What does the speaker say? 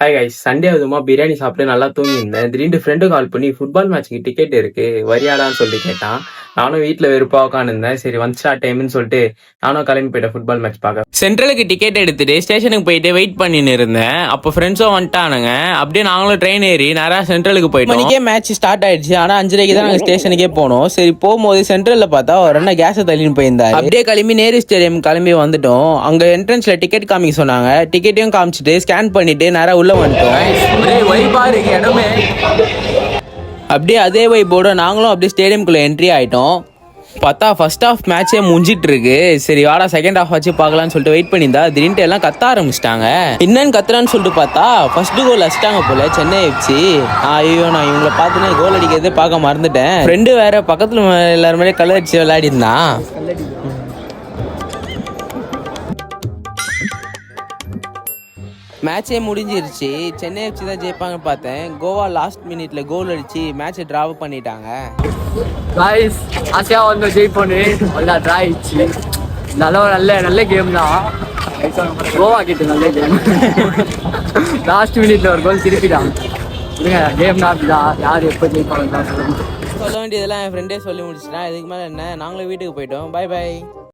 Hi guys, Sunday அதுமா பிரியாணி சாப்பிட்டு நல்லா தூங்கியிருந்தேன். திடீர்னு ஃப்ரெண்டு கால் பண்ணி ஃபுட்பால் மேட்ச்க்கு டிக்கெட் இருக்கு வரியாடான்னு சொல்லிட்டு கேட்டான். நானும் வீட்டில் வெறுப்பா உட்காந்துருந்தேன். சரி வந்துச்சா டைம்னு சொல்லிட்டு நானும் கிளம்பி போயிட்டேன் ஃபுட்பால் மேட்ச் பார்க்க. சென்ட்ரலுக்கு டிக்கெட் எடுத்துட்டு ஸ்டேஷனுக்கு போயிட்டு வெயிட் பண்ணின்னு இருந்தேன். அப்போ ஃப்ரெண்ட்ஸும் வந்துட்டானுங்க. அப்படியே நாங்களும் ட்ரெயின் ஏறி நேராக சென்ட்ரலுக்கு போயிட்டோம். மணிக்கே மேட்ச் ஸ்டார்ட் ஆயிடுச்சு. ஆனால் 5:30 தான் நாங்கள் ஸ்டேஷனுக்கே போனோம். சரி போகும்போது சென்ட்ரலில் பார்த்தா ஒரு அண்ணன் கேஸை தள்ளின்னு போயிருந்தார். அப்படியே கிளம்பி நேரு ஸ்டேடியம் கிளம்பி வந்துட்டோம். அங்கே என்ட்ரன்ஸ்ல டிக்கெட் காமிக்க சொன்னாங்க. டிக்கெட்டையும் காமிச்சிட்டு ஸ்கேன் பண்ணிட்டு நேராக உள்ள வந்துட்டோம். அப்படியே அதே வைப்போட நாங்களும் அப்படியே ஸ்டேடியம்குள்ள என்ட்ரி ஆயிட்டோம். பார்த்தா ஃபர்ஸ்ட் ஹாஃப் மேட்சே முடிஞ்சிட்டு இருக்கு. சரி வாடா செகண்ட் ஹாஃப் வச்சு பார்க்கலான்னு சொல்லிட்டு வெயிட் பண்ணியிருந்தா திடீர்னு எல்லாம் கத்த ஆரம்பிச்சிட்டாங்க. என்னன்னு கத்துறான்னு சொல்லிட்டு பார்த்தா ஃபர்ஸ்ட் கோல் அடிச்சிட்டாங்க போல சென்னை எஃப்சி. ஐயோ நான் இவங்களை பார்த்துனா கோல் அடிக்கிறதே பார்க்க மறந்துட்டேன். ஃப்ரெண்டு வேற பக்கத்துல எல்லாருமே கலர் அடிச்சு விளையாடி இருந்தான். மேட்சே முடிஞ்சிருச்சு. சென்னை எஃப்சி தான் ஜெயிப்பாங்கன்னு பார்த்தேன். கோவா லாஸ்ட் மினிட்ல கோல் அடிச்சு மேட்சை டிராவ் பண்ணிட்டாங்க. காய்ஸ் ஆசையா வந்து ஜெயிப்போன்னு நல்லா ட்ரா ஆயிடுச்சு. நல்ல கேம் தான். கோவா கிட்ட நல்ல கேம். லாஸ்ட் மினிட்ல ஒரு கோல் திருப்பிட்டாங்க. கேம் தான் அப்படிதான். யார் எப்போ ஜெயிப்பாங்க சொல்ல வேண்டியதெல்லாம் என் ஃப்ரெண்டே சொல்லி முடிச்சுட்டேன். இதுக்கு மேலே என்ன, நாங்களும் வீட்டுக்கு போயிட்டோம். Bye by.